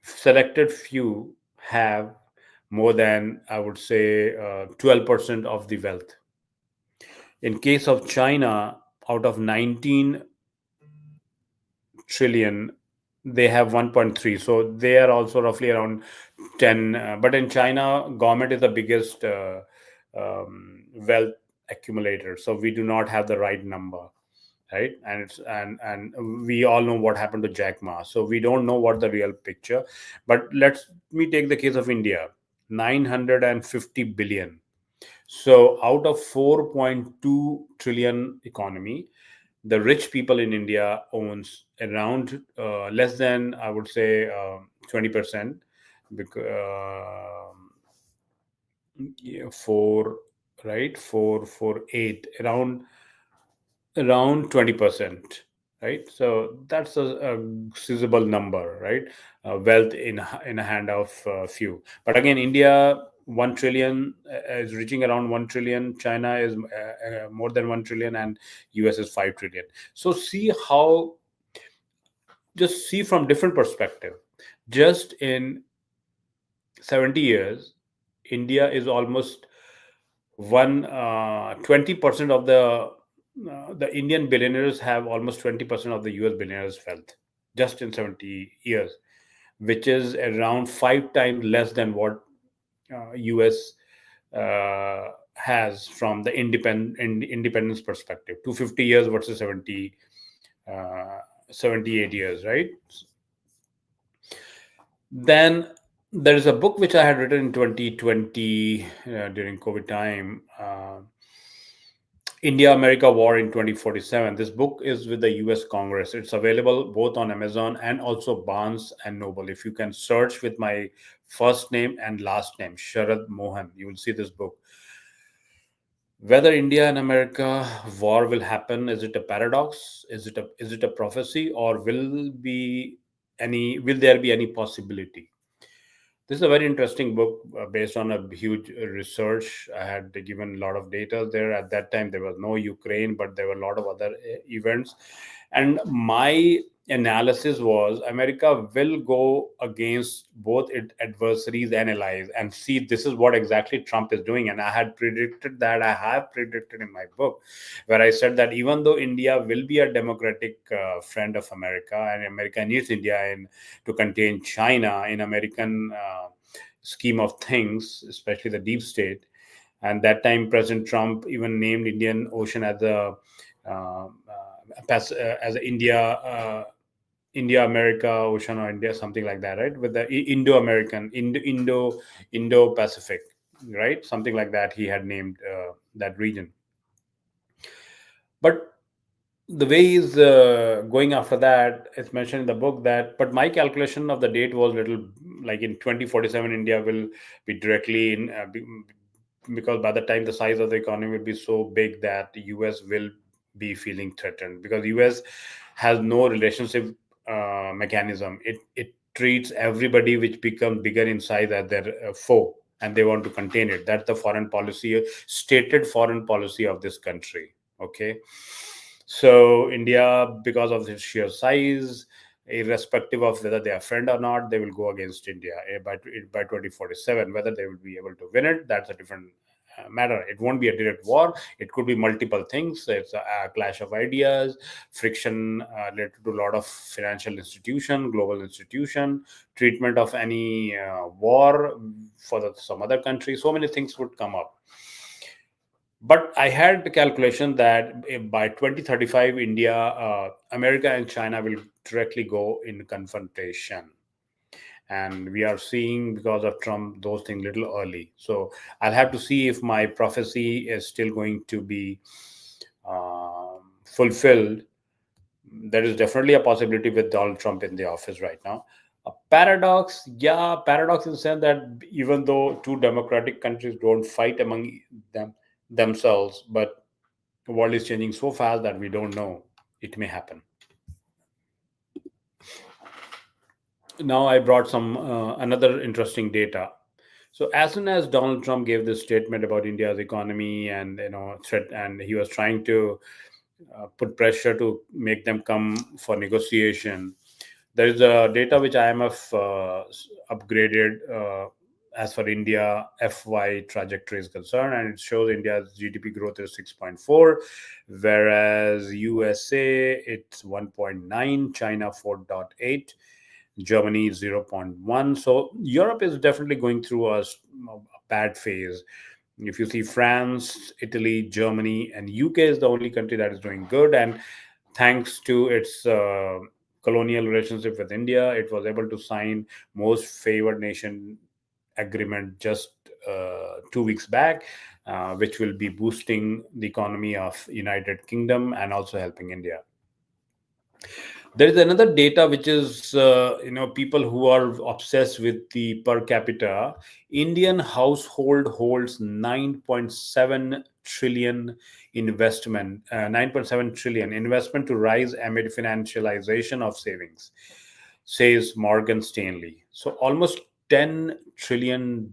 selected few have more than, I would say, 12% of the wealth. In case of China, out of 19 trillion, they have 1.3. So they are also roughly around 10. But in China, government is the biggest wealth accumulator. So we do not have the right number, right? And we all know what happened to Jack Ma. So we don't know what the real picture. But let me take the case of India, 950 billion. So out of 4.2 trillion economy, the rich people in India owns around less than, I would say, 20%. Because four, right? 8, around 20%, right? So that's a sizable number, right? Wealth in a hand of few. But again, India 1 trillion is reaching around 1 trillion. China is more than 1 trillion, and US is 5 trillion. So just see from different perspective. Just in 70 years, India is almost 20% of the Indian billionaires have almost 20% of the US billionaires' wealth just in 70 years, which is around 5 times less than what US has from the independence perspective. 250 years versus 78 years, right? Then there is a book which I had written in 2020 during COVID time. India America War in 2047. This book is with the US Congress. It's available both on Amazon and also Barnes and Noble. If you can search with my first name and last name, Sharad Mohan, you will see this book. Whether India and America war will happen, is it a paradox? Is it a prophecy, or will there be any possibility? This is a very interesting book based on a huge research. I had given a lot of data there. At that time, there was no Ukraine, but there were a lot of other events. And my analysis was America will go against both its adversaries and allies. And see, this is what exactly Trump is doing. And I have predicted in my book, where I said that even though India will be a democratic friend of America, and America needs India to contain China in American scheme of things, especially the deep state. And that time, President Trump even named Indian Ocean as as India America Ocean, or India, something like that, right? With the Indo-American, Indo-Pacific, right? Something like that. He had named that region. But the way he's going after that, it's mentioned in the book that, but my calculation of the date was little like in 2047, India will be directly in, because by the time the size of the economy will be so big that the US will be feeling threatened, because US has no relationship mechanism. It treats everybody which becomes bigger in size as their foe, and they want to contain it. That's the foreign policy, stated foreign policy of this country. Okay. So India, because of its sheer size, irrespective of whether they are friend or not, they will go against India by 2047. Whether they will be able to win it, that's a different matter. It won't be a direct war. It could be multiple things. It's a clash of ideas, friction related to a lot of financial institution, global institution, treatment of any war for some other country. So many things would come up. But I had the calculation that by 2035, India, America, and China will directly go in confrontation. And we are seeing, because of Trump, those things little early. So I'll have to see if my prophecy is still going to be fulfilled. There is definitely a possibility with Donald Trump in the office right now. A paradox, yeah, paradox in the sense that even though two democratic countries don't fight among themselves, but the world is changing so fast that we don't know. It may happen. Now I brought some another interesting data. So as soon as Donald Trump gave this statement about India's economy and threat, and he was trying to put pressure to make them come for negotiation, there is a data which IMF upgraded as for India FY trajectory is concerned, and it shows India's GDP growth is 6.4, whereas USA it's 1.9, China 4.8, Germany 0.1. So Europe is definitely going through a bad phase. If you see France, Italy, Germany, and UK is the only country that is doing good. And thanks to its colonial relationship with India, it was able to sign most favored nation agreement just 2 weeks back, which will be boosting the economy of United Kingdom and also helping India. There is another data which is people who are obsessed with the per capita. Indian household holds 9.7 trillion investment, 9.7 trillion investment to rise amid financialization of savings, says Morgan Stanley. So almost $10 trillion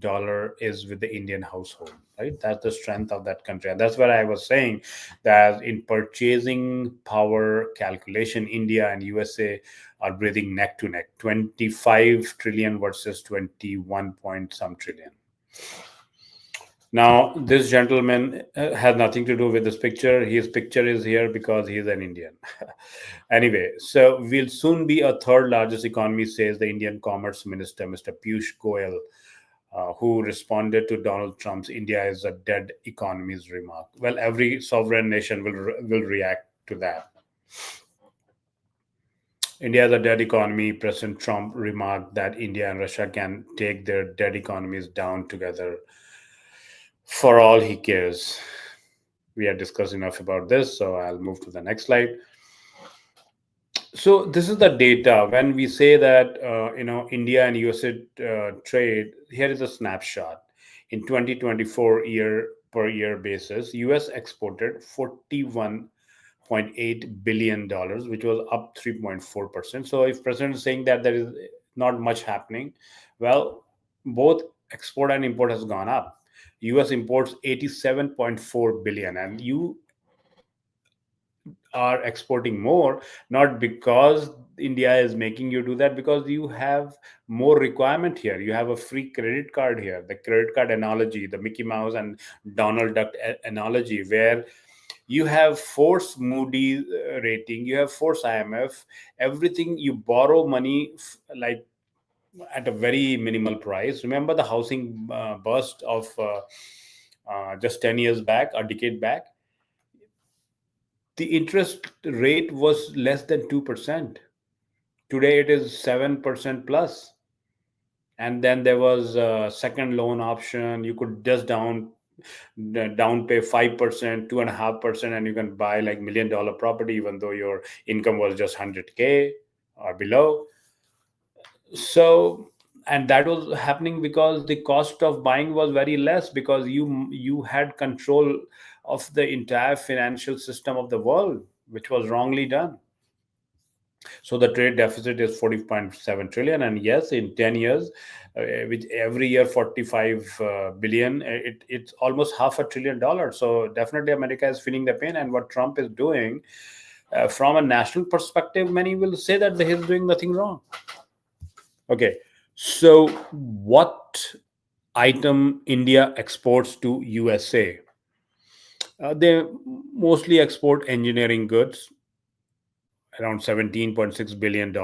is with the Indian household, right? That's the strength of that country. And that's what I was saying, that in purchasing power calculation, India and USA are breathing neck to neck, 25 trillion versus 21 point some trillion. Now, this gentleman has nothing to do with this picture. His picture is here because he's an Indian. Anyway, so we'll soon be a third largest economy, says the Indian Commerce Minister, Mr. Piyush Goyal, who responded to Donald Trump's "India is a dead economy's" remark. Well, every sovereign nation will react to that. India is a dead economy. President Trump remarked that India and Russia can take their dead economies down together. For all he cares. We have discussed enough about this, so I'll move to the next slide. So this is the data. When we say that India and USA trade, here is a snapshot. In 2024 year per year basis, US exported $41.8 billion, which was up 3.4%. So if President is saying that there is not much happening, well, both export and import has gone up. US imports 87.4 billion, and you are exporting more, not because India is making you do that, because you have more requirement here. You have a free credit card here, the credit card analogy, the Mickey Mouse and Donald Duck analogy, where you have force Moody rating, you have force IMF, everything. You borrow money like at a very minimal price. Remember the housing bust of just 10 years back, a decade back? The interest rate was less than 2%. Today it is 7% plus. And then there was a second loan option. You could just down pay 5%, 2.5%, and you can buy like $1 million property, even though your income was just 100K or below. So, and that was happening because the cost of buying was very less, because you had control of the entire financial system of the world, which was wrongly done. So the trade deficit is 40.7 trillion, and yes, in 10 years, which every year 45 billion, it's almost $500 billion. So definitely America is feeling the pain. And what Trump is doing, from a national perspective, many will say that he is doing nothing wrong. Okay, so what item India exports to USA. They mostly export engineering goods, around $17.6 billion,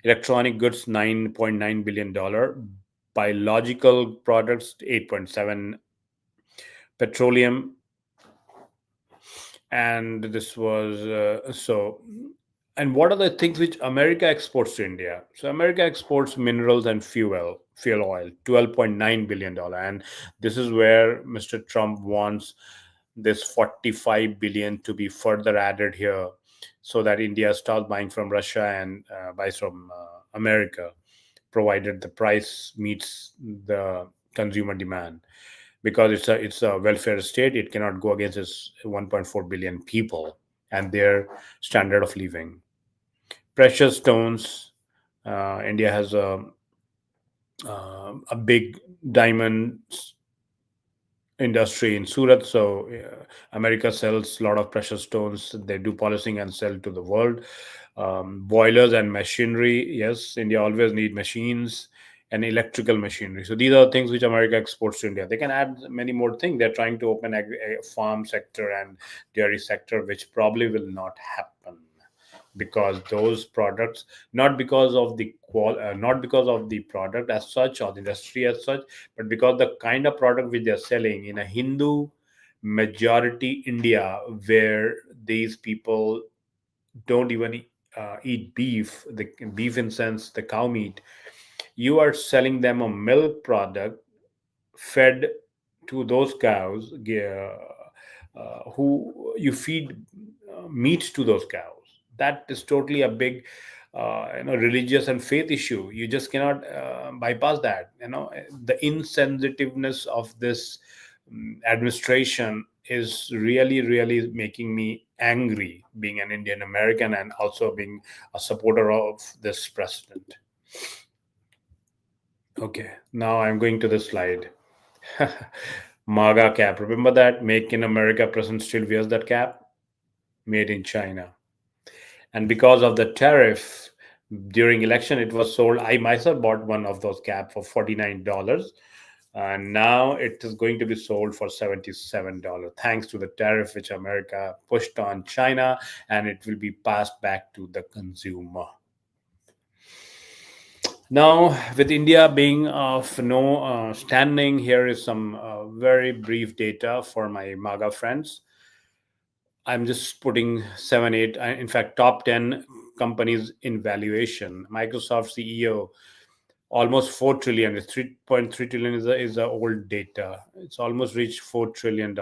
electronic goods $9.9 billion, biological products 8.7, petroleum, and this was and what are the things which America exports to India? So America exports minerals and fuel oil, $12.9 billion, and this is where Mr. Trump wants this 45 billion to be further added here, so that India stops buying from Russia and buys from America, provided the price meets the consumer demand, because it's a welfare state. It cannot go against its 1.4 billion people and their standard of living. Precious stones. India has a big diamond industry in Surat. So America sells a lot of precious stones. They do polishing and sell to the world. Boilers and machinery. Yes, India always need machines and electrical machinery. So these are things which America exports to India. They can add many more things. They're trying to open a farm sector and dairy sector, which probably will not happen, because those products, not because of the not because of the product as such or the industry as such, but because the kind of product which they're selling in a Hindu majority India, where these people don't even eat beef, the beef in sense the cow meat. You are selling them a milk product fed to those cows, who you feed meat to those cows. That is totally a big religious and faith issue. You just cannot bypass that. The insensitiveness of this administration is really, really making me angry, being an Indian American and also being a supporter of this president. Okay, now I'm going to the slide. MAGA cap. Remember that? Make in America president still wears that cap? Made in China. And because of the tariff, during election, it was sold. I myself bought one of those cap for $49. And now it is going to be sold for $77, thanks to the tariff which America pushed on China, and it will be passed back to the consumer. Now, with India being of no standing, here is some very brief data for my MAGA friends. I'm just putting 7, 8, in fact, top 10 companies in valuation. Microsoft CEO, almost 4 trillion. It's 3.3 trillion is the old data. It's almost reached $4 trillion.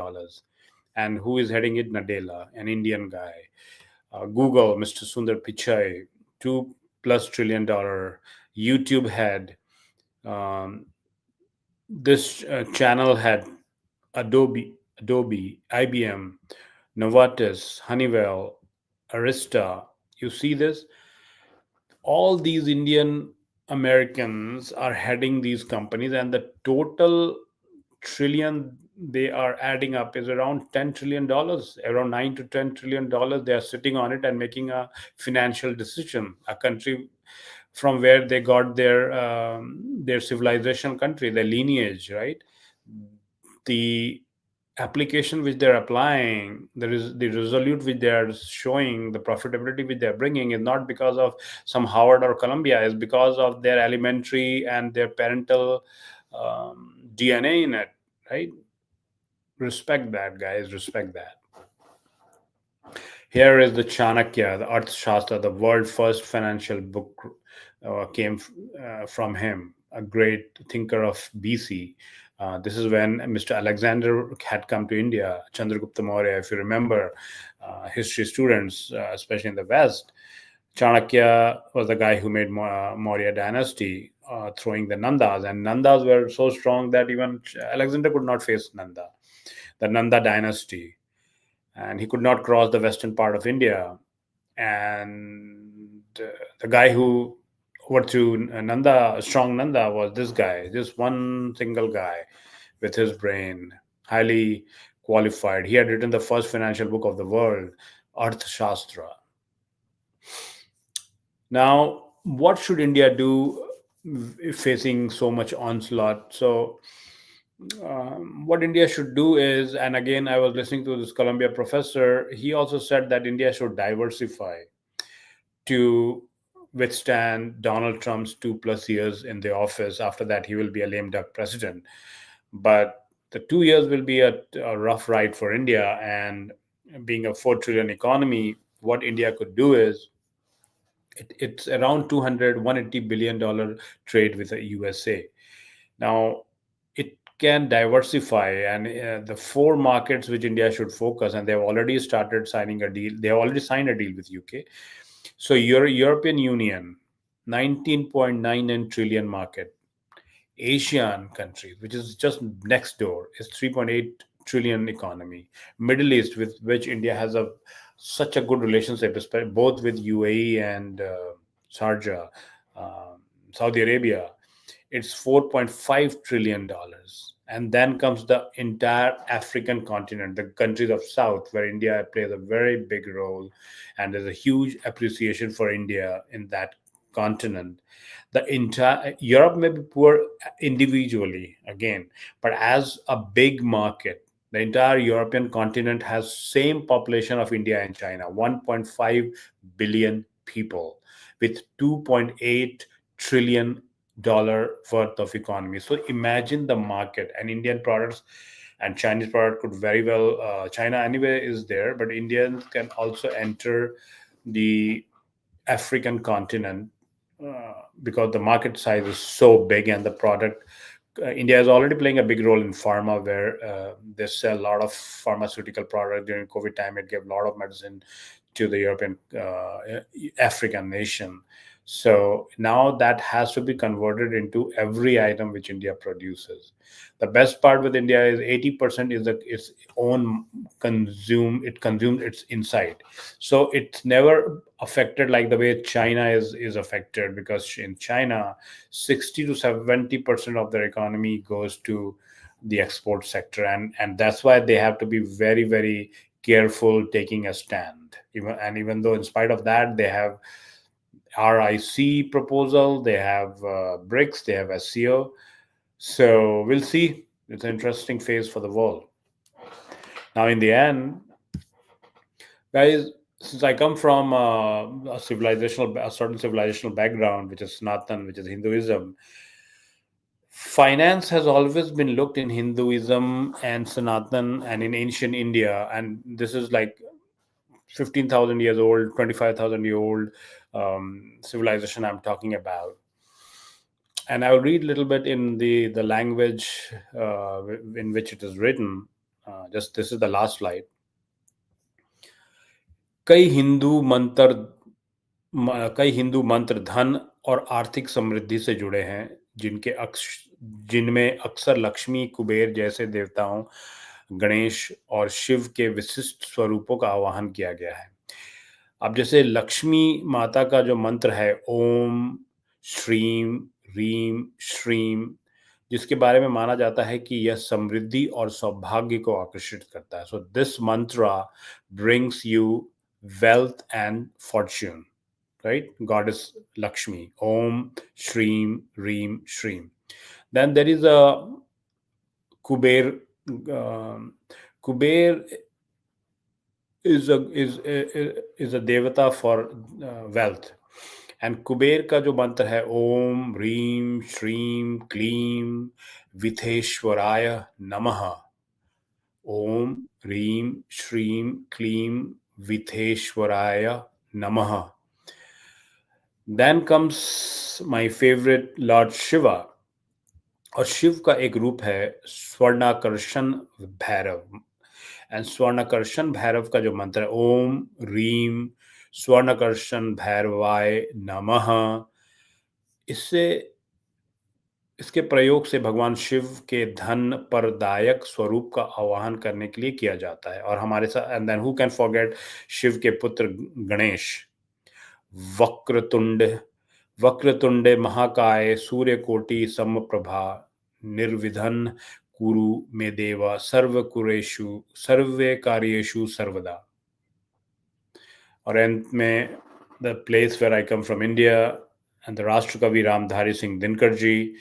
And who is heading it? Nadella, an Indian guy. Google, Mr. Sundar Pichai, $2+ trillion. YouTube had this channel had Adobe, IBM, Novartis, Honeywell, Arista. You see this? All these Indian Americans are heading these companies, and the total trillion they are adding up is around $10 trillion, around $9 to $10 trillion. They are sitting on it and making a financial decision. A country from where they got their civilization country, their lineage, right? The application which they're applying, the resolute which they are showing, the profitability which they're bringing is not because of some Harvard or Columbia. It's because of their elementary and their parental DNA in it, right? Respect that, guys. Respect that. Here is the Chanakya, the Arthashastra, the world's first financial book came from him, a great thinker of BC. This is when Mr. Alexander had come to India, Chandragupta Maurya, if you remember, history students, especially in the West. Chanakya was the guy who made Maurya dynasty, throwing the Nandas, and Nandas were so strong that even Alexander could not face the Nanda dynasty, and he could not cross the western part of India. And the guy who overthrew Nanda, strong Nanda, was this guy, just one single guy with his brain, highly qualified. He had written the first financial book of the world, Arthashastra. Now, what should India do facing so much onslaught. So what India should do is, and again, I was listening to this Columbia professor, he also said that India should diversify to withstand Donald Trump's 2+ years in the office. After that, he will be a lame duck president. But the 2 years will be a rough ride for India. And being a 4 trillion economy, what India could do is it's around 200, $180 billion trade with the USA. Now, it can diversify, and the four markets which India should focus, and they've already started signing a deal. They have already signed a deal with UK. So your European Union, 19.99 trillion market. Asian countries, which is just next door, is 3.8 trillion economy. Middle East, with which India has a such a good relationship, both with UAE and Sharjah, Saudi Arabia, it's $4.5 trillion. And then comes the entire African continent, the countries of South, where India plays a very big role, and there's a huge appreciation for India in that continent. The entire Europe may be poor individually, again, but as a big market, the entire European continent has same population of India and China, 1.5 billion people with 2.8 trillion dollar worth of economy. So imagine the market, and Indian products and Chinese product could very well, China anyway is there, but Indians can also enter the African continent, because the market size is so big, and the product, India is already playing a big role in pharma, where they sell a lot of pharmaceutical product. During COVID time, it gave a lot of medicine to the European, African nation. So now that has to be converted into every item which India produces. The best part with India is 80% is that its own it consumes its inside. So it's never affected like the way China is affected, because in China, 60 to 70% of their economy goes to the export sector, and that's why they have to be very, very careful taking a stand. Even though in spite of that, they have RIC proposal, they have BRICS, they have SCO. So we'll see. It's an interesting phase for the world. Now, in the end, guys, since I come from a certain civilizational background, which is Sanatan, which is Hinduism, finance has always been looked in Hinduism and Sanatan and in ancient India, and this is like 15,000 years old, 25,000 year old civilization I'm talking about. And I'll read a little bit in the language in which it is written. Just this is the last slide. कई हिंदू मंत्र कई हिंदू मंत्र धन और आर्थिक समृद्धि से जुड़े हैं, जिनमें अक्सर लक्ष्मी, कुबेर जैसे देवताओं, गणेश और शिव के विशिष्ट स्वरूपों का आवाहन किया गया है. अब जैसे लक्ष्मी माता का जो मंत्र है, ओम श्रीम रीम श्रीम, जिसके बारे में माना जाता है कि यह समृद्धि और सौभाग्य को आकर्षित करता है. सो दिस मंत्र brings you wealth and fortune, right? Goddess Lakshmi, Om Shreem Reem Shreem. Then there is a Kuber. Kuber is a devata for wealth, and Kuber का जो मंत्र है, ओम ह्रीम श्रीम क्लीम विथेश्वराय नमः. ओम ह्रीम श्रीम क्लीम विथेश्वराय नमः. Then comes my favorite Lord Shiva, और शिव का एक रूप है स्वर्णाकर्षण भैरव. एंड स्वर्णाकर्षण भैरव का जो मंत्र है, ओम रीम स्वर्णाकर्षण भैरवाय नमः, इसके प्रयोग से भगवान शिव के धन परदायक स्वरूप का आवाहन करने के लिए किया जाता है. और हमारे साथ, and then who can forget Shiv के पुत्र गणेश. वक्रतुंड महाकाय सूर्यकोटि समप्रभा निर्विघ्नं कुरु मे देव सर्वे कार्येषु सर्वदा. और अंत में, the place where I come from India, and the Rashtrakavi Ramdhari Singh Dinkarji.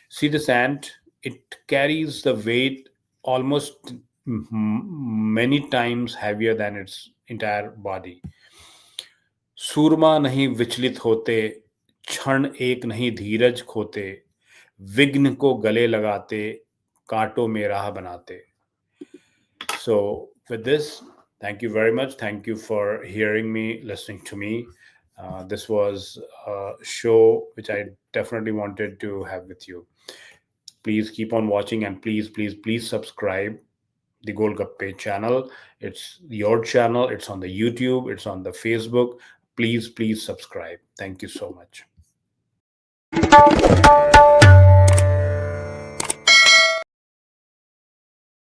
See this ant? It carries the weight almost many times heavier than its entire body. सूरमा नहीं विचलित होते, क्षण एक नहीं धीरज खोते, विघ्न को गले लगाते, कांटों में राह बनाते. So with this, thank you very much. Thank you for hearing me, listening to me. This was a show which I definitely wanted to have with you. Please keep on watching, and please subscribe the Golgappe channel. It's your channel. It's on the YouTube. It's on the Facebook. Please subscribe. Thank you so much.